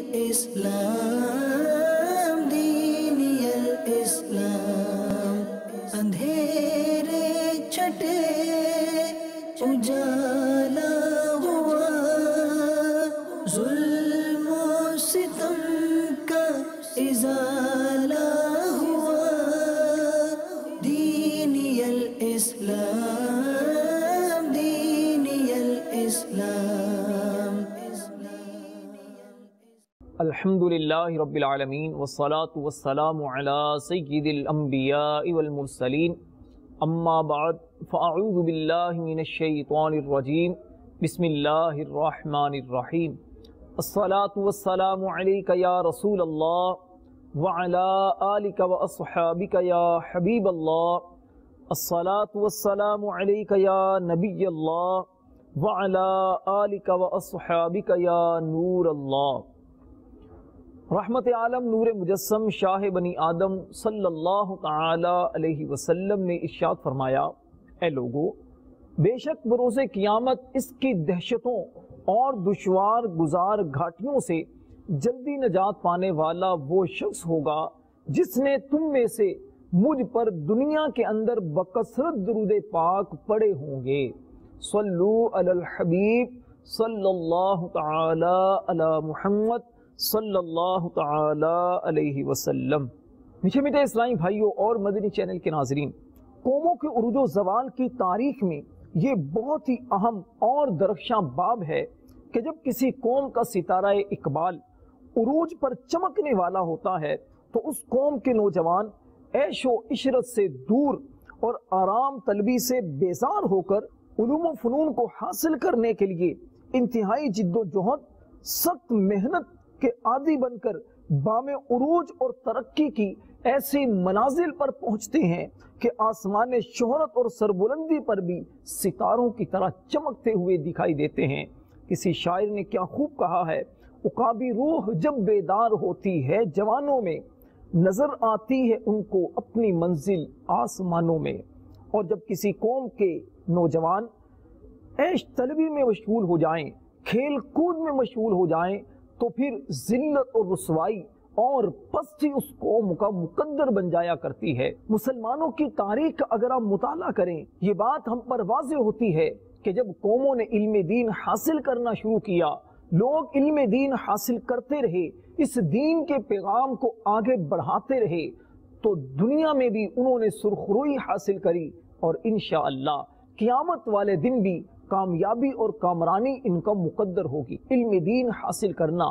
الاسلام دین الاسلام اندھیرے چھٹے اجالا ہوا ظلم و ستم کا ازالہ ہوا دین الاسلام دین الاسلام الحمدللہ رب العالمین والصلاة والسلام علی سید الانبیاء والمرسلین اما بعد فاعوذ باللہ من الشیطان الرجیم بسم اللہ الرحمن الرحیم الصلاة والسلام علیک یا رسول اللہ وعلی آلک واصحابک یا حبیب اللہ الصلاة والسلام علیک یا نبی اللہ وعلی آلک واصحابک یا نور اللہ۔ رحمت عالم نور مجسم شاہ بنی آدم صلی اللہ تعالی علیہ وسلم نے ارشاد فرمایا، اے لوگو، بے شک بروز قیامت اس کی دہشتوں اور دشوار گزار گھاٹیوں سے جلدی نجات پانے والا وہ شخص ہوگا جس نے تم میں سے مجھ پر دنیا کے اندر بکثرت درود پاک پڑے ہوں گے۔ صلو علی الحبیب صلی اللہ تعالی علی محمد صلی اللہ تعالی علیہ وسلم۔ میٹھے میٹھے اسلامی بھائیوں اور مدنی چینل کے ناظرین، قوموں کے عروج و زوال کی تاریخ میں یہ بہت ہی اہم اور درخشاں باب ہے کہ جب کسی قوم کا ستارہ اقبال عروج پر چمکنے والا ہوتا ہے تو اس قوم کے نوجوان عیش و عشرت سے دور اور آرام طلبی سے بیزار ہو کر علوم و فنون کو حاصل کرنے کے لیے انتہائی جد و جہد، سخت محنت کے عادی بن کر بام عروج اور ترقی کی ایسی منازل پر پہنچتے ہیں کہ آسمان شہرت اور سربلندی پر بھی ستاروں کی طرح چمکتے ہوئے دکھائی دیتے ہیں۔ کسی شاعر نے کیا خوب کہا ہے، عقابی روح جب بیدار ہوتی ہے جوانوں میں، نظر آتی ہے ان کو اپنی منزل آسمانوں میں۔ اور جب کسی قوم کے نوجوان عیش طلبی میں مشغول ہو جائیں، کھیل کود میں مشغول ہو جائیں، تو پھر ذلت اور رسوائی اور پستی اس قوم کا مقدر بن جایا کرتی ہے۔ مسلمانوں کی تاریخ کا اگر آپ مطالعہ کریں، یہ بات ہم پر واضح ہوتی ہے کہ جب قوموں نے علم دین حاصل کرنا شروع کیا، لوگ علم دین حاصل کرتے رہے، اس دین کے پیغام کو آگے بڑھاتے رہے، تو دنیا میں بھی انہوں نے سرخروئی حاصل کری، اور انشاءاللہ قیامت والے دن بھی کامیابی اور کامرانی ان کا مقدر ہوگی۔ علم دین حاصل کرنا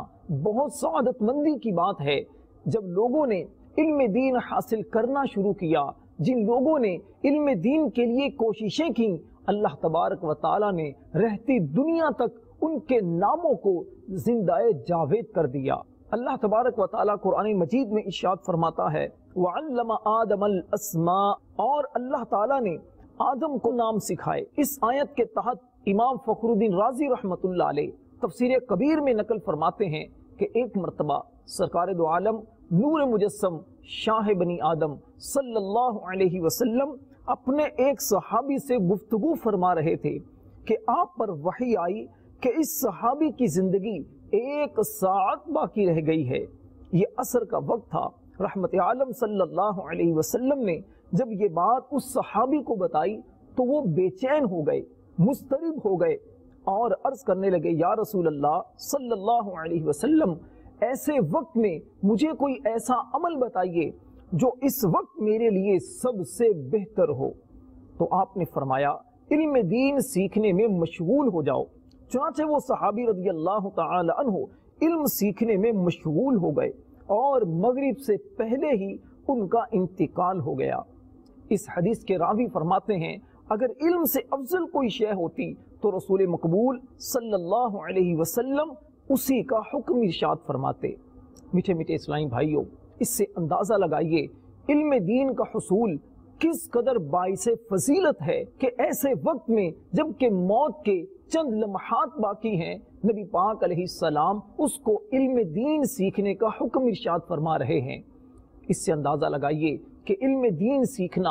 بہت سعادت مندی کی بات ہے۔ جب لوگوں نے علم دین حاصل کرنا شروع کیا، جن لوگوں نے علم دین کے لیے کوششیں کی، اللہ تبارک و تعالی نے رہتی دنیا تک ان کے ناموں کو زندہ جاوید کر دیا۔ اللہ تبارک و تعالی قرآن مجید میں ارشاد فرماتا ہے، وَعَلَّمَ آدَمَ الْأَسْمَاءَ، اور اللہ تعالی نے آدم کو نام سکھائے۔ اس آیت کے تحت امام فخر الدین رازی رحمۃ اللہ علیہ تفسیر کبیر میں نقل فرماتے ہیں کہ ایک مرتبہ سرکار دو عالم نور مجسم شاہ بنی آدم صلی اللہ علیہ وسلم اپنے ایک صحابی سے گفتگو فرما رہے تھے کہ آپ پر وحی آئی کہ اس صحابی کی زندگی 1 ساعت باقی رہ گئی ہے۔ یہ عصر کا وقت تھا۔ رحمت عالم صلی اللہ علیہ وسلم نے جب یہ بات اس صحابی کو بتائی تو وہ بے چین ہو گئے، مضطرب ہو گئے، اور عرض کرنے لگے، یا رسول اللہ صلی اللہ علیہ وسلم، ایسے وقت میں مجھے کوئی ایسا عمل بتائیے جو اس وقت میرے لیے سب سے بہتر ہو۔ تو آپ نے فرمایا، علم دین سیکھنے میں مشغول ہو جاؤ۔ چنانچہ وہ صحابی رضی اللہ تعالی عنہ علم سیکھنے میں مشغول ہو گئے، اور مغرب سے پہلے ہی ان کا انتقال ہو گیا۔ اس حدیث کے راوی فرماتے ہیں، اگر علم سے افضل کوئی شے ہوتی تو رسول مقبول صلی اللہ علیہ وسلم اسی کا حکم ارشاد فرماتے۔ میٹھے میٹھے اسلامی بھائیوں، اس سے اندازہ لگائیے علم دین کا حصول کس قدر باعث فضیلت ہے کہ ایسے وقت میں جب کہ موت کے چند لمحات باقی ہیں، نبی پاک علیہ السلام اس کو علم دین سیکھنے کا حکم ارشاد فرما رہے ہیں۔ اس سے اندازہ لگائیے کہ علم دین سیکھنا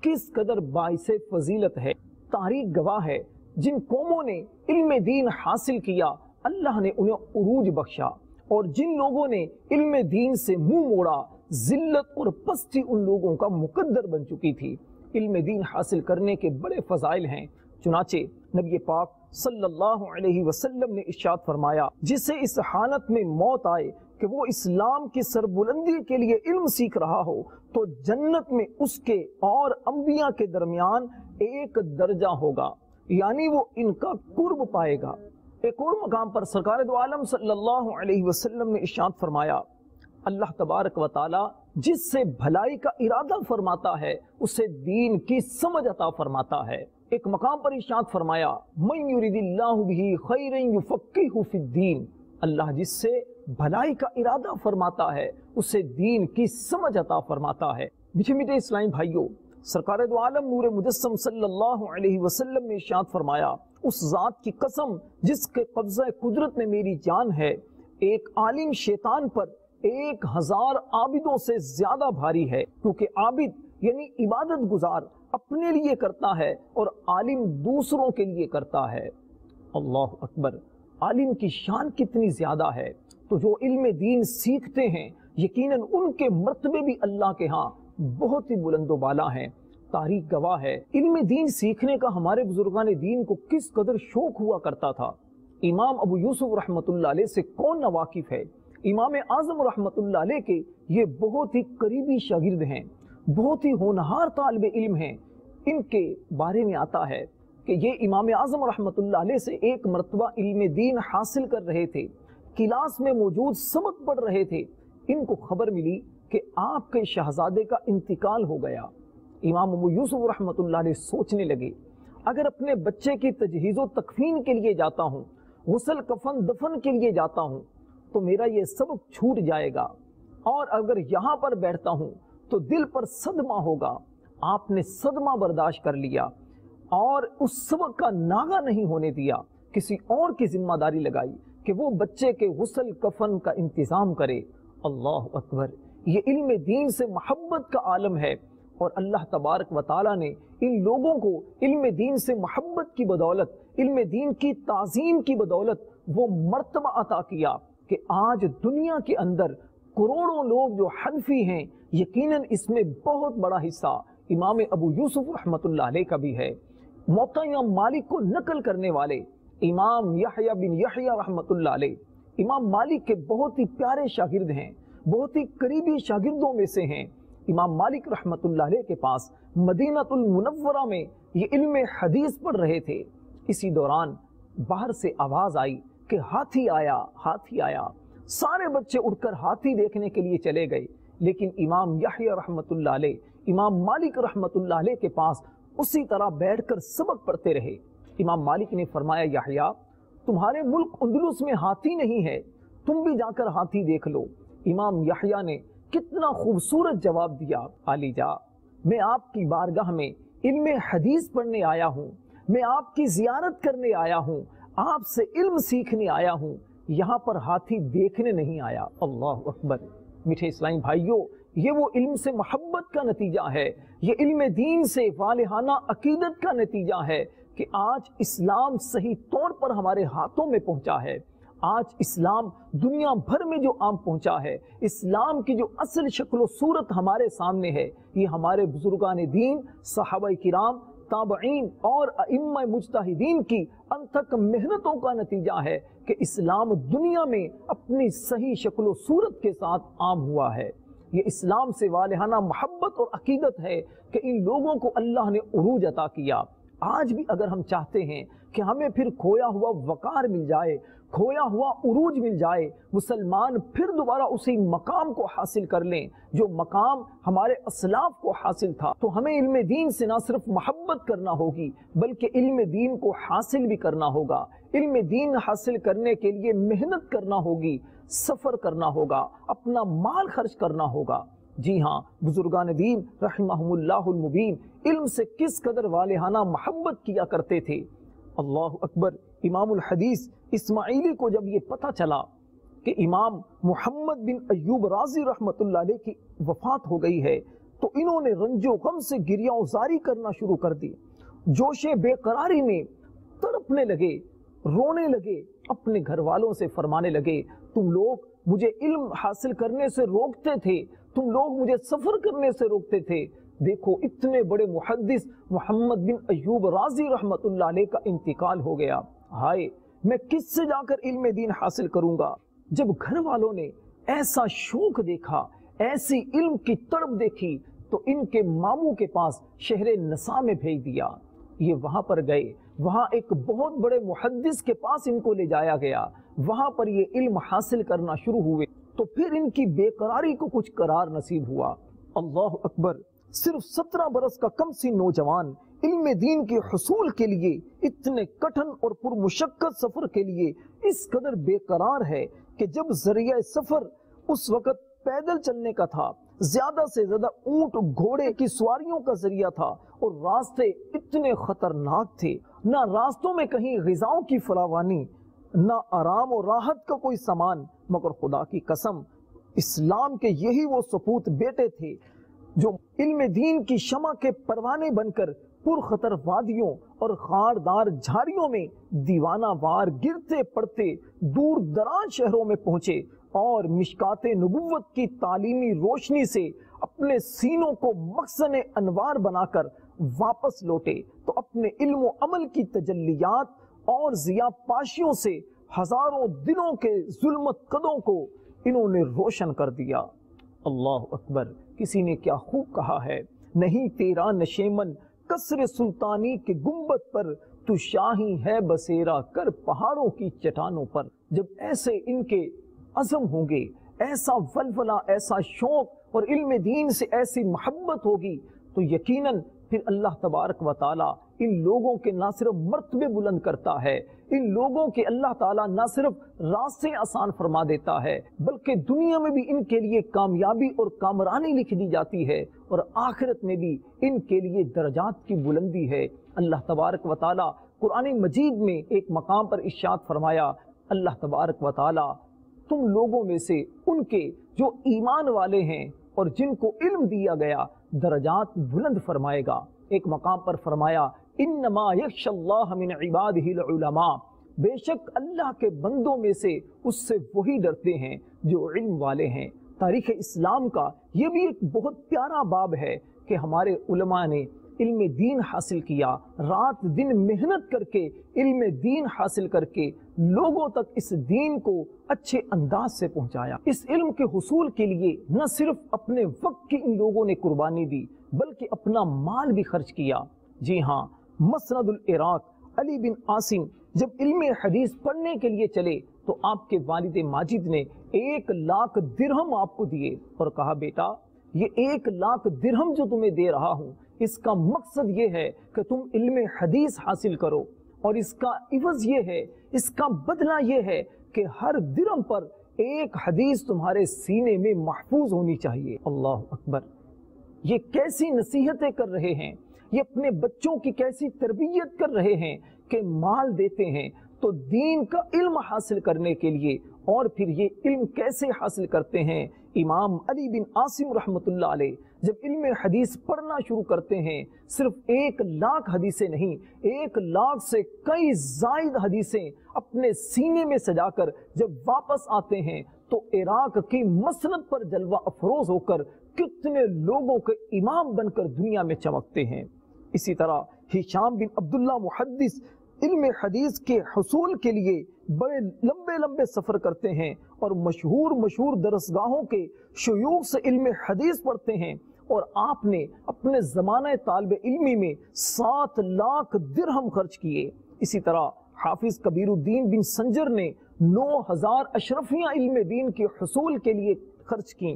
کس قدر باعث فضیلت ہے۔ تاریخ گواہ ہے، جن قوموں نے علم دین حاصل کیا اللہ نے انہیں عروج بخشا، اور جن لوگوں نے علم دین سے منہ موڑا ذلت اور پستی ان لوگوں کا مقدر بن چکی تھی۔ علم دین حاصل کرنے کے بڑے فضائل ہیں، چنانچہ نبی پاک صلی اللہ علیہ وسلم نے ارشاد فرمایا، جسے اس حالت میں موت آئے کہ وہ اسلام کی سربلندی کے لیے علم سیکھ رہا ہو تو جنت میں اس کے اور انبیاء کے درمیان ایک درجہ ہوگا، یعنی وہ ان کا قرب پائے گا۔ ایک اور مقام پر سرکار دو عالم صلی اللہ علیہ وسلم نے ارشاد فرمایا، اللہ تبارک و تعالی جس سے بھلائی کا ارادہ فرماتا ہے اسے دین کی سمجھ عطا فرماتا ہے۔ ایک مقام پر ارشاد فرمایا، من یرید اللہ بہ خیرا یفقہہ فی الدین، اللہ جس سے بھلائی کا ارادہ فرماتا ہے اسے دین کی سمجھ عطا فرماتا ہے۔ میٹھے میٹھے اسلامی بھائیوں، سرکار دو عالم نور مجسم صلی اللہ علیہ وسلم نے ارشاد فرمایا، اس ذات کی قسم جس کے قبضہ قدرت میں میری جان ہے، ایک عالم شیطان پر 1000 عابدوں سے زیادہ بھاری ہے، کیونکہ عابد یعنی عبادت گزار اپنے لیے کرتا ہے اور عالم دوسروں کے لیے کرتا ہے۔ اللہ اکبر، عالم کی شان کتنی زیادہ ہے، تو جو علم دین سیکھتے ہیں یقیناً ان کے مرتبے بھی اللہ کے ہاں بہت ہی بلند و بالا ہیں۔ تاریخ گواہ ہے علم دین سیکھنے کا ہمارے بزرگان دین کو کس قدر شوق ہوا کرتا تھا۔ امام ابو یوسف رحمۃ اللہ علیہ سے کون نہ واقف ہے؟ امام اعظم رحمۃ اللہ علیہ کے یہ بہت ہی قریبی شاگرد ہیں، بہت ہی ہونہار طالب علم ہیں۔ ان کے بارے میں آتا ہے کہ یہ امام اعظم رحمۃ اللہ علیہ سے ایک مرتبہ علم دین حاصل کر رہے تھے، کلاس میں موجود سبق پڑھ رہے تھے، ان کو خبر ملی کہ آپ کے شہزادے کا انتقال ہو گیا۔ امام ابو یوسف رحمۃ اللہ علیہ سوچنے لگے، اگر اپنے بچے کی تجہیز و تکفین کے لیے جاتا ہوں، غسل کفن دفن کے لیے جاتا ہوں تو میرا یہ سبق چھوٹ جائے گا، اور اگر یہاں پر بیٹھتا ہوں تو دل پر صدمہ ہوگا۔ آپ نے صدمہ برداشت کر لیا اور اس سبق کا ناغہ نہیں ہونے دیا، کسی اور کی ذمہ داری لگائی کہ وہ بچے کے غسل کفن کا انتظام کرے۔ اللہ اکبر، یہ علم دین سے محبت کا عالم ہے، اور اللہ تبارک و تعالیٰ نے ان لوگوں کو علم دین سے محبت کی بدولت، علم دین کی تعظیم کی بدولت وہ مرتبہ عطا کیا کہ آج دنیا کے اندر کروڑوں لوگ جو حنفی ہیں، یقیناً اس میں بہت بڑا حصہ امام ابو یوسف رحمۃ اللہ علیہ کا بھی ہے۔ موطا امام مالک کو نقل کرنے والے امام یحییٰ بن یحییٰ رحمۃ اللہ علیہ امام مالک کے بہت ہی پیارے شاگرد ہیں، بہت ہی قریبی شاگردوں میں سے ہیں۔ امام مالک رحمۃ اللہ علیہ کے پاس مدینہ المنورہ میں یہ علم حدیث پڑھ رہے تھے۔ اسی دوران باہر سے آواز آئی کہ ہاتھی آیا، ہاتھی آیا۔ سارے بچے اٹھ کر ہاتھی دیکھنے کے لیے چلے گئے، لیکن امام یحییٰ رحمۃ اللہ علیہ امام مالک رحمۃ اللہ علیہ کے پاس اسی طرح بیٹھ کر سبق پڑھتے رہے۔ امام مالک نے فرمایا، یحییٰ تمہارے ملک اندلس میں ہاتھی نہیں ہے، تم بھی جا کر ہاتھی دیکھ لو۔ امام یحییٰ نے کتنا خوبصورت جواب دیا، علی جا میں آپ کی بارگاہ میں علم حدیث پڑھنے آیا ہوں، میں آپ کی زیارت کرنے آیا ہوں، آپ سے علم سیکھنے آیا ہوں، یہاں پر ہاتھی دیکھنے نہیں آیا۔ اللہ اکبر، میٹھے اسلامی بھائیوں، یہ وہ علم سے محبت کا نتیجہ ہے، یہ علم دین سے والہانہ عقیدت کا نتیجہ ہے کہ آج اسلام صحیح طور پر ہمارے ہاتھوں میں پہنچا ہے۔ آج اسلام دنیا بھر میں جو عام پہنچا ہے، اسلام کی جو اصل شکل و صورت ہمارے سامنے ہے، یہ ہمارے بزرگان دین، صحابہ کرام، تابعین اور ائمہ مجتہدین کی انتھک محنتوں کا نتیجہ ہے کہ اسلام دنیا میں اپنی صحیح شکل و صورت کے ساتھ عام ہوا ہے۔ یہ اسلام سے والہانہ محبت اور عقیدت ہے کہ ان لوگوں کو اللہ نے عروج عطا کیا۔ آج بھی اگر ہم چاہتے ہیں کہ ہمیں پھر کھویا ہوا وقار مل جائے، کھویا ہوا عروج مل جائے، مسلمان پھر دوبارہ اسی مقام کو حاصل کر لیں جو مقام ہمارے اسلاف کو حاصل تھا، تو ہمیں علم دین سے نہ صرف محبت کرنا ہوگی بلکہ علم دین کو حاصل بھی کرنا ہوگا۔ علم دین حاصل کرنے کے لیے محنت کرنا ہوگی، سفر کرنا ہوگا، اپنا مال خرچ کرنا ہوگا۔ جی ہاں، بزرگان دین رحمہم اللہ المبین علم سے کس قدر والہانہ محبت کیا کرتے تھے۔ اللہ اکبر، امام الحدیث اسماعیلی کو جب یہ پتہ چلا کہ امام محمد بن ایوب رازی رحمت اللہ علیہ کی وفات ہو گئی ہے تو انہوں نے رنج و غم سے گریہ وزاری کرنا شروع کر دی، جوش بے قراری میں تڑپنے لگے، رونے لگے، اپنے گھر والوں سے فرمانے لگے، تم لوگ مجھے علم حاصل کرنے سے روکتے تھے، تم لوگ مجھے سفر کرنے سے روکتے تھے۔ دیکھو اتنے بڑے محدث محمد بن ایوب رازی رحمت اللہ علیہ کا انتقال ہو گیا۔ ہائے میں کس سے جا کر علم دین حاصل کروں گا؟ جب گھر والوں نے ایسا شوق دیکھا، ایسی علم کی تڑپ دیکھی، تو ان کے ماموں کے پاس شہر نسا میں بھیج دیا۔ یہ وہاں پر گئے، وہاں ایک بہت بڑے محدث کے پاس ان کو لے جایا گیا، وہاں پر یہ علم حاصل کرنا شروع ہوئے تو پھر ان کی بے قراری کو کچھ قرار نصیب ہوا۔ اللہ اکبر! صرف 17 برس کا کم سی نوجوان علم دین کے حصول کے لیے اتنے کٹھن اور پرمشقت سفر کے لیے اس قدر بے قرار ہے کہ جب ذریعہ سفر اس وقت پیدل چلنے کا تھا، زیادہ سے زیادہ اونٹ گھوڑے کی سواریوں کا ذریعہ تھا، اور راستے اتنے خطرناک تھے، نہ راستوں میں کہیں غذاؤں کی فراوانی، نہ آرام و راحت کا کوئی سامان، مگر خدا کی قسم اسلام کے یہی وہ سپوت بیٹے تھے جو علم دین کی شمع کے پروانے بن کر پرخطر وادیوں اور خاردار جھاڑیوں میں دیوانہ وار گرتے پڑتے دور دراز شہروں میں پہنچے اور مشکات نبوت کی تعلیمی روشنی سے اپنے سینوں کو مخزن انوار بنا کر واپس لوٹے تو اپنے علم و عمل کی تجلیات اور ضیاء پاشیوں سے ہزاروں دنوں کے ظلمت قدوں کو انہوں نے روشن کر دیا۔ اللہ اکبر! کسی نے کیا خوب کہا ہے، نہیں تیرا نشیمن قصر سلطانی کے گنبد پر، تو شاہی ہے بسیرا کر پہاڑوں کی چٹانوں پر۔ جب ایسے ان کے عزم ہوں گے، ایسا ولولہ، ایسا شوق اور علم دین سے ایسی محبت ہوگی تو یقیناً پھر اللہ تبارک و تعالیٰ ان لوگوں کے نہ صرف مرتبے بلند کرتا ہے، ان لوگوں کے اللہ تعالیٰ نہ صرف راستے آسان فرما دیتا ہے بلکہ دنیا میں بھی ان کے لیے کامیابی اور کامرانی لکھ دی جاتی ہے، اور آخرت میں بھی ان کے لیے درجات کی بلندی ہے۔ اللہ تبارک و تعالیٰ قرآن مجید میں ایک مقام پر ارشاد فرمایا، اللہ تبارک و تعالیٰ تم لوگوں میں سے ان کے جو ایمان والے ہیں اور جن کو علم دیا گیا درجات بلند فرمائے گا۔ ایک مقام پر فرمایا، انما یخشی اللہ من عبادہ العلماء، بے شک اللہ کے بندوں میں سے اس سے وہی ڈرتے ہیں جو علم والے ہیں۔ تاریخ اسلام کا یہ بھی ایک بہت پیارا باب ہے کہ ہمارے علماء نے علم دین حاصل کیا، رات دن محنت کر کے علم دین حاصل کر کے لوگوں تک اس دین کو اچھے انداز سے پہنچایا۔ اس علم کے حصول کے لیے نہ صرف اپنے وقت کی ان لوگوں نے قربانی دی بلکہ اپنا مال بھی خرچ کیا۔ جی ہاں، مسند العراق علی بن عاصم جب علم حدیث پڑھنے کے لیے چلے تو آپ کے والد ماجد نے 1,00,000 درہم آپ کو دیے اور کہا، بیٹا یہ 1,00,000 درہم جو تمہیں دے رہا ہوں اس کا مقصد یہ ہے کہ تم علم حدیث حاصل کرو، اور اس کا عوض یہ ہے، اس کا بدلہ یہ ہے کہ ہر درہم پر ایک حدیث تمہارے سینے میں محفوظ ہونی چاہیے۔ اللہ اکبر! یہ کیسی نصیحتیں کر رہے ہیں، یہ اپنے بچوں کی کیسی تربیت کر رہے ہیں کہ مال دیتے ہیں تو دین کا علم حاصل کرنے کے لیے، اور پھر یہ علم کیسے حاصل کرتے ہیں۔ امام علی بن عاصم رحمت اللہ علیہ جب علم حدیث پڑھنا شروع کرتے ہیں، صرف 1,00,000 حدیثیں نہیں، 1,00,000 سے کئی زائد حدیثیں اپنے سینے میں سجا کر جب واپس آتے ہیں تو عراق کی مسند پر جلوہ افروز ہو کر کتنے لوگوں کے امام بن کر دنیا میں چمکتے ہیں۔ اسی طرح ہشام بن عبداللہ محدث علم حدیث کے حصول کے لیے بڑے لمبے لمبے سفر کرتے ہیں اور مشہور درسگاہوں کے شیوخ سے علم حدیث پڑھتے ہیں، اور آپ نے اپنے زمانہ طالب علمی میں 7,00,000 درہم خرچ کیے۔ اسی طرح حافظ کبیر الدین بن سنجر نے 9,000 اشرفیاں علم دین کے حصول کے لیے خرچ کی۔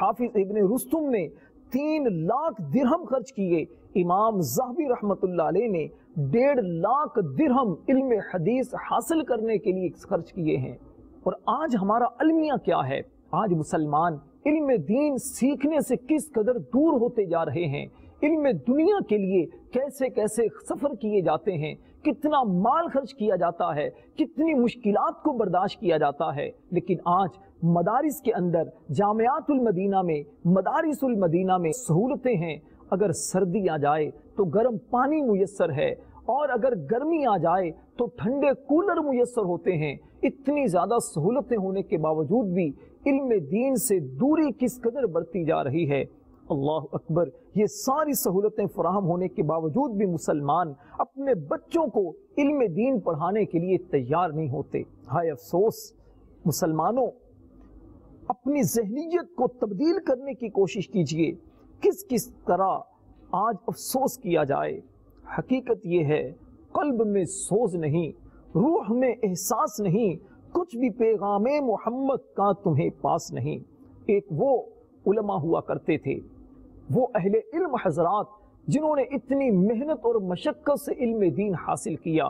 حافظ ابن رستم نے 3,00,000 درہم خرچ کیے۔ امام ذہبی رحمت اللہ علیہ نے 1,50,000 درہم علم حدیث حاصل کرنے کے لیے خرچ کیے ہیں۔ اور آج ہمارا المیہ کیا ہے؟ آج مسلمان علم دین سیکھنے سے کس قدر دور ہوتے جا رہے ہیں، علم دنیا کے لیے کیسے کیسے سفر کیے جاتے ہیں، کتنا مال خرچ کیا جاتا ہے، کتنی مشکلات کو برداشت کیا جاتا ہے، لیکن آج مدارس کے اندر جامعات المدینہ میں، مدارس المدینہ میں سہولتیں ہیں، اگر سردی آ جائے تو گرم پانی میسر ہے، اور اگر گرمی آ جائے تو ٹھنڈے کولر میسر ہوتے ہیں۔ اتنی زیادہ سہولتیں ہونے کے باوجود بھی علم دین سے دوری کس قدر بڑھتی جا رہی ہے۔ اللہ اکبر، یہ ساری سہولتیں فراہم ہونے کے باوجود بھی مسلمان اپنے بچوں کو علم دین پڑھانے کے لیے تیار نہیں ہوتے۔ ہائے افسوس! مسلمانوں، اپنی ذہنیت کو تبدیل کرنے کی کوشش کیجئے۔ کس طرح آج افسوس کیا جائے۔ حقیقت یہ ہے، قلب میں سوز نہیں، روح میں احساس نہیں، کچھ بھی پیغام محمد کا تمہیں پاس نہیں۔ ایک وہ علماء ہوا کرتے تھے، وہ اہل علم حضرات جنہوں نے اتنی محنت اور مشقت سے علم دین حاصل کیا۔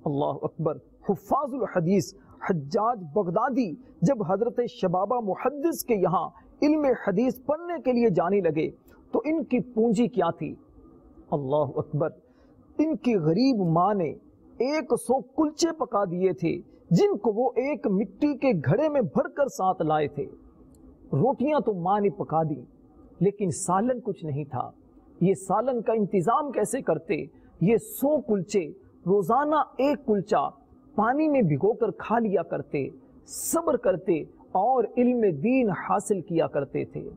اللہ اکبر! حفاظ الحدیث حجاج بغدادی جب حضرت شبابہ محدث کے یہاں علم حدیث پڑھنے کے لیے جانے لگے تو ان کی پونجی کیا تھی؟ اللہ اکبر! ان کی غریب ماں نے 100 کلچے پکا دیے تھے جن کو وہ ایک مٹی کے گھڑے میں بھر کر ساتھ لائے تھے۔ روٹیاں تو ماں نے پکا دی لیکن سالن کچھ نہیں تھا۔ یہ سالن کا انتظام کیسے کرتے؟ یہ 100 کلچے روزانہ 1 کلچا پانی میں بھگو کر کھا لیا کرتے، صبر کرتے اور علم دین حاصل کیا کرتے تھے۔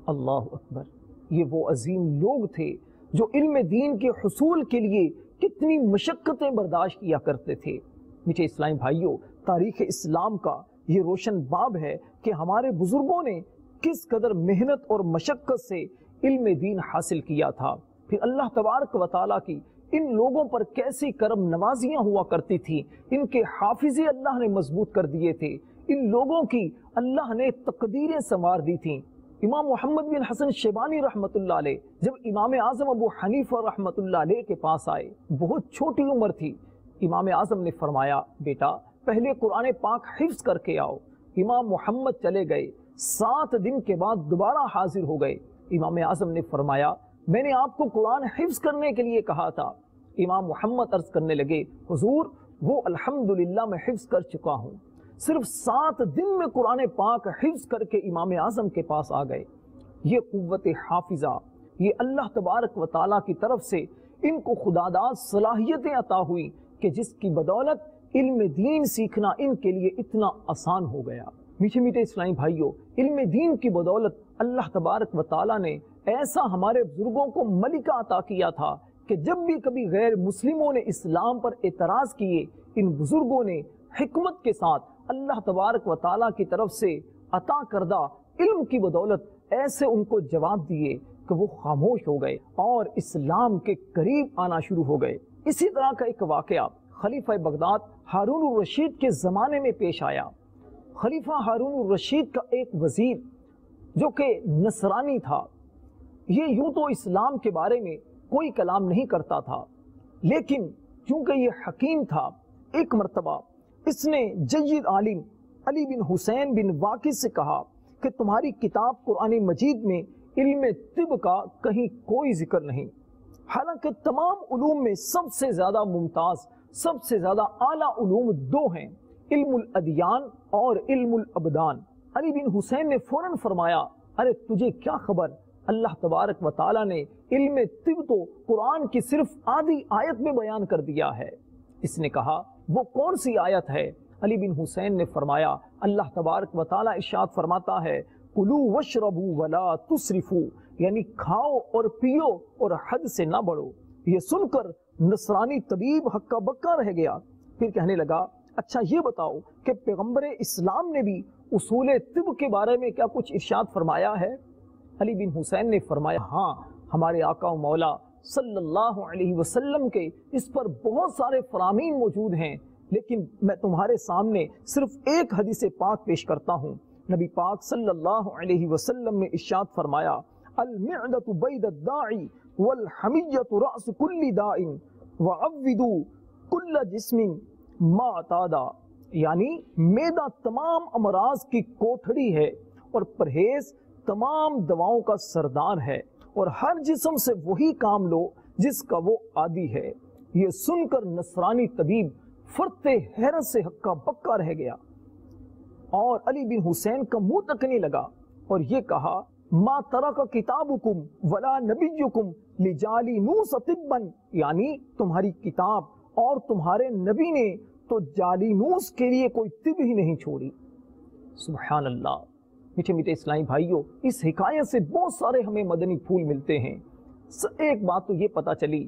اللہ اکبر! یہ وہ عظیم لوگ تھے جو علم دین کے حصول کے لیے کتنی مشقتیں برداشت کیا کرتے تھے۔ میٹھے اسلامی بھائیوں، تاریخ اسلام کا یہ روشن باب ہے کہ ہمارے بزرگوں نے کس قدر محنت اور مشقت سے علم دین حاصل کیا تھا۔ پھر اللہ تبارک و تعالیٰ کی ان لوگوں پر کیسی کرم نوازیاں ہوا کرتی تھی، ان کے حافظے اللہ نے مضبوط کر دیے تھے، ان لوگوں کی اللہ نے تقدیریں سنوار دی تھیں۔ امام محمد بن حسن شیبانی رحمت اللہ علیہ جب امام اعظم ابو حنیفہ رحمت اللہ علیہ کے پاس آئے، بہت چھوٹی عمر تھی، امام اعظم نے فرمایا، بیٹا پہلے قرآن پاک حفظ کر کے آؤ۔ امام محمد چلے گئے، 7 دن کے بعد دوبارہ حاضر ہو گئے۔ امام اعظم نے فرمایا، میں نے آپ کو قرآن حفظ کرنے کے لیے کہا تھا۔ امام محمد عرض کرنے لگے، حضور وہ الحمدللہ میں حفظ کر چکا ہوں۔ صرف 7 دن میں قرآن پاک حفظ کر کے امام اعظم کے پاس آ گئے۔ یہ قوت حافظہ، یہ اللہ تبارک و تعالیٰ کی طرف سے ان کو خداداد صلاحیتیں عطا ہوئی کہ جس کی بدولت علم دین سیکھنا ان کے لیے اتنا آسان ہو گیا۔ میٹھے میٹھے اسلامی بھائیوں، علم دین کی بدولت اللہ تبارک و تعالیٰ نے ایسا ہمارے بزرگوں کو ملکہ عطا کیا تھا کہ جب بھی کبھی غیر مسلموں نے اسلام پر اعتراض کیے، ان بزرگوں نے حکمت کے ساتھ اللہ تبارک و تعالیٰ کی طرف سے عطا کردہ علم کی بدولت ایسے ان کو جواب دیے کہ وہ خاموش ہو گئے اور اسلام کے قریب آنا شروع ہو گئے۔ اسی طرح کا ایک واقعہ خلیفہ بغداد ہارون الرشید کے زمانے میں پیش آیا۔ خلیفہ ہارون الرشید کا ایک وزیر جو کہ نصرانی تھا، یہ یوں تو اسلام کے بارے میں کوئی کلام نہیں کرتا تھا، لیکن چونکہ یہ حکیم تھا، ایک مرتبہ اس نے جید عالم علی بن حسین بن واقد سے کہا کہ تمہاری کتاب قرآن مجید میں علم طب کا کہیں کوئی ذکر نہیں، حالانکہ تمام علوم میں سب سے زیادہ ممتاز، سب سے زیادہ اعلیٰ علوم 2 ہیں، علم الادیان اور علم الابدان۔ علی بن حسین نے فوراً فرمایا، ارے تجھے کیا خبر، اللہ تبارک و تعالیٰ نے علم طب تو قرآن کی صرف آدھی آیت میں بیان کر دیا ہے۔ اس نے کہا، وہ کون سی آیت ہے؟ علی بن حسین نے فرمایا، اللہ تبارک و تعالیٰ ارشاد فرماتا ہے، کُلُوا وَاشْرَبُوا وَلَا تُسْرِفُوا، یعنی کھاؤ اور پیو اور حد سے نہ بڑھو۔ یہ سن کر نصرانی طبیب ہکا بکا رہ گیا، پھر کہنے لگا، اچھا یہ بتاؤ کہ پیغمبر اسلام نے بھی اصول طب کے بارے میں کیا کچھ ارشاد فرمایا ہے؟ علی بن حسین نے فرمایا، ہاں، ہمارے آقا و مولا صلی اللہ علیہ وسلم کے اس پر بہت سارے فرامین موجود ہیں، لیکن میں تمہارے سامنے صرف ایک حدیث پاک پیش کرتا ہوں۔ نبی پاک صلی اللہ علیہ وسلم نے ارشاد فرمایا، المعدۃ بید الداعی والحمیۃ رأس کل داء وعودوا کل جسم ما اعتادا، یعنی معدہ تمام امراض کی کوٹھڑی ہے اور پرہیز تمام دواؤں کا سردار ہے، اور ہر جسم سے وہی کام لو جس کا وہ عادی ہے۔ یہ سن کر نصرانی طبیب فرتے حیرت سے ہکا بکا رہ گیا اور علی بن حسین کا منہ تکنے لگا اور یہ کہا، ما ترک کتابکم ولا نبیکم لجالینوس طبا، یعنی تمہاری کتاب اور تمہارے نبی نے تو جالینوس کے لیے کوئی طب ہی نہیں چھوڑی۔ سبحان اللہ۔ میٹھے میٹھے اسلامی بھائیوں، اس حکایت سے بہت سارے ہمیں مدنی پھول ملتے ہیں۔ ایک بات تو یہ پتہ چلی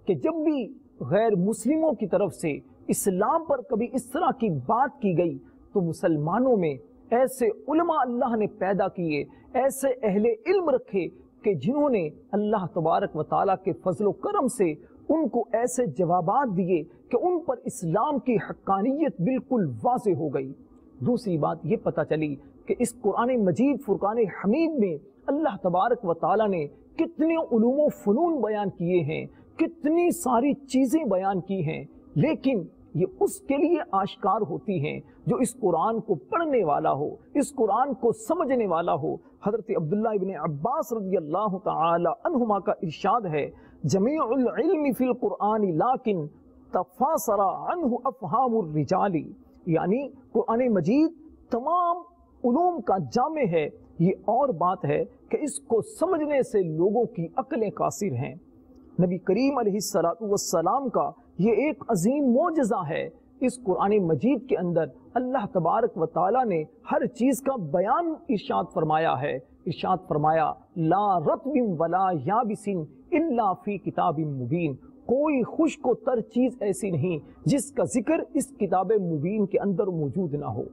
کہ جب بھی غیر مسلموں کی طرف سے اسلام پر کبھی اس طرح کی بات کی گئی تو مسلمانوں میں ایسے علماء اللہ نے پیدا کیے، ایسے اہل علم رکھے کہ جنہوں نے اللہ تبارک و تعالیٰ کے فضل و کرم سے ان کو ایسے جوابات دیے کہ ان پر اسلام کی حقانیت بالکل واضح ہو گئی۔ دوسری بات یہ پتہ چلی کہ اس قرآن مجید فرقان حمید میں اللہ تبارک و تعالیٰ نے کتنے علوم و فنون بیان کیے ہیں، کتنی ساری چیزیں بیان کی ہیں، لیکن یہ اس کے لیے آشکار ہوتی ہیں جو اس قرآن کو پڑھنے والا ہو، اس قرآن کو سمجھنے والا ہو۔ حضرت عبداللہ ابن عباس رضی اللہ تعالی عنہما کا ارشاد ہے، جمیع العلم فی القرآن لیکن تفاصر عنہ افہام الرجال، یعنی قرآن مجید تمام علوم کا جامع ہے، یہ اور بات ہے کہ اس کو سمجھنے سے لوگوں کی عقلیں قاصر ہیں۔ نبی کریم علیہ السلام کا یہ ایک عظیم معجزہ ہے۔ اس قرآن مجید کے اندر اللہ تبارک و تعالیٰ نے ہر چیز کا بیان ارشاد فرمایا ہے۔ ارشاد فرمایا، لا رطب ولا یابس الا فی کتاب مبین، کوئی خشک و تر چیز ایسی نہیں جس کا ذکر اس کتاب مبین کے اندر موجود نہ ہو۔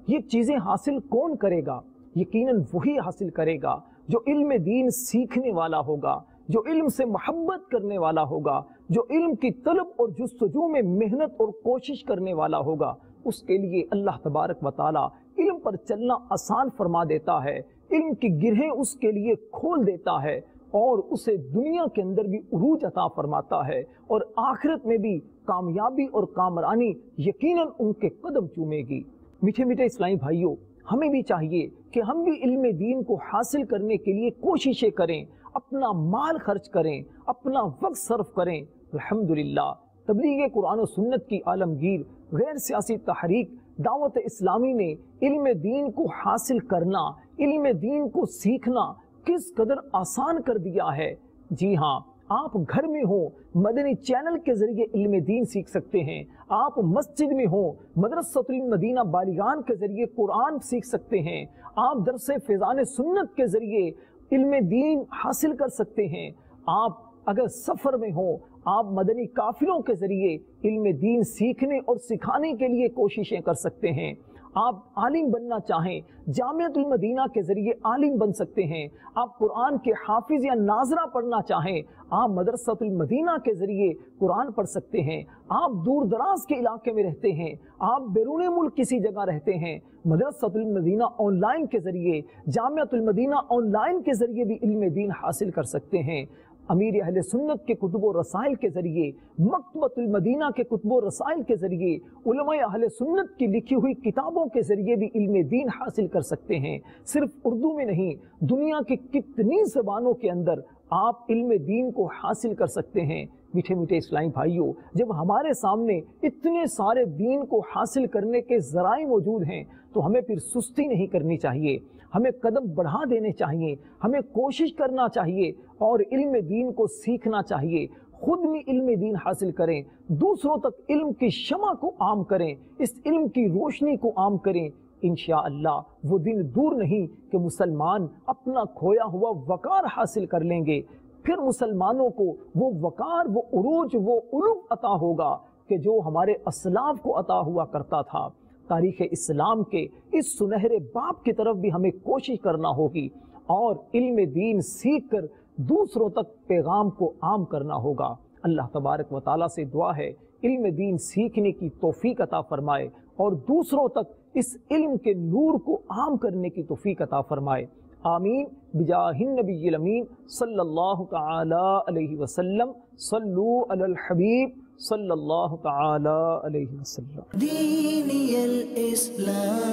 یہ چیزیں حاصل کون کرے گا؟ یقیناً وہی حاصل کرے گا جو علم دین سیکھنے والا ہوگا، جو علم سے محبت کرنے والا ہوگا، جو علم کی طلب اور جستجو میں محنت اور کوشش کرنے والا ہوگا۔ اس کے لیے اللہ تبارک و تعالی علم پر چلنا آسان فرما دیتا ہے، علم کی گرہیں اس کے لیے کھول دیتا ہے اور اسے دنیا کے اندر بھی عروج عطا فرماتا ہے، اور آخرت میں بھی کامیابی اور کامرانی یقیناً ان کے قدم چومے گی۔ میٹھے میٹھے اسلامی بھائیوں، ہمیں بھی چاہیے کہ ہم بھی علم دین کو حاصل کرنے کے لیے کوششیں کریں، اپنا مال خرچ کریں، اپنا وقت صرف کریں۔ الحمدللہ تبلیغ قرآن و سنت کی عالمگیر غیر سیاسی تحریک دعوت اسلامی نے علم دین کو حاصل کرنا، علم دین کو سیکھنا کس قدر آسان کر دیا ہے۔ جی ہاں، آپ گھر میں ہوں مدنی چینل کے ذریعے علم دین سیکھ سکتے ہیں، آپ مسجد میں ہوں مدرسۃ المدینہ بالیغان کے ذریعے قرآن سیکھ سکتے ہیں، آپ درس فیضان سنت کے ذریعے علم دین حاصل کر سکتے ہیں، آپ اگر سفر میں ہوں آپ مدنی قافلوں کے ذریعے علم دین سیکھنے اور سکھانے کے لیے کوششیں کر سکتے ہیں، آپ عالم بننا چاہیں جامعۃ المدینہ کے ذریعے عالم بن سکتے ہیں، آپ قرآن کے حافظ یا ناظرہ پڑھنا چاہیں آپ مدرسۃ المدینہ کے ذریعے قرآن پڑھ سکتے ہیں، آپ دور دراز کے علاقے میں رہتے ہیں، آپ بیرون ملک کسی جگہ رہتے ہیں، مدرسۃ المدینہ آن لائن کے ذریعے، جامعۃ المدینہ آن لائن کے ذریعے بھی علم دین حاصل کر سکتے ہیں۔ امیر اہل سنت کے کتب و رسائل کے ذریعے، مکتبۃ المدینہ کے کتب و رسائل کے ذریعے، علماء اہل سنت کی لکھی ہوئی کتابوں کے ذریعے بھی علم دین حاصل کر سکتے ہیں۔ صرف اردو میں نہیں، دنیا کی کتنی زبانوں کے اندر آپ علم دین کو حاصل کر سکتے ہیں۔ میٹھے میٹھے اسلامی بھائیوں، جب ہمارے سامنے اتنے سارے دین کو حاصل کرنے کے ذرائع موجود ہیں تو ہمیں پھر سستی نہیں کرنی چاہیے، ہمیں قدم بڑھا دینے چاہیے، ہمیں کوشش کرنا چاہیے اور علم دین کو سیکھنا چاہیے۔ خود بھی علم دین حاصل کریں، دوسروں تک علم کی شمع کو عام کریں، اس علم کی روشنی کو عام کریں۔ انشاءاللہ وہ دن دور نہیں کہ مسلمان اپنا کھویا ہوا وقار حاصل کر لیں گے، پھر مسلمانوں کو وہ وقار، وہ عروج، وہ علو عطا ہوگا کہ جو ہمارے اسلاف کو عطا ہوا کرتا تھا۔ تاریخ اسلام کے اس سنہرے باب کی طرف بھی ہمیں کوشش کرنا ہوگی اور علم دین سیکھ کر دوسروں تک پیغام کو عام کرنا ہوگا۔ اللہ تبارک و تعالیٰ سے دعا ہے علم دین سیکھنے کی توفیق عطا فرمائے اور دوسروں تک اس علم کے نور کو عام کرنے کی توفیق عطا فرمائے۔ آمین بجاہ النبی الامین صلی اللہ تعالی علیہ وسلم۔ صلو علی الحبیب صلی اللہ تعالی علیہ وسلم۔ دینی الاسلام،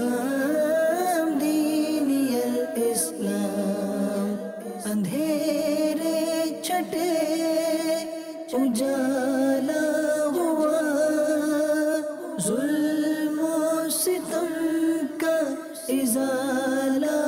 دینی الاسلام، اندھیرے چھٹے اجالا ہوا، ظلم و ستم کا ازالہ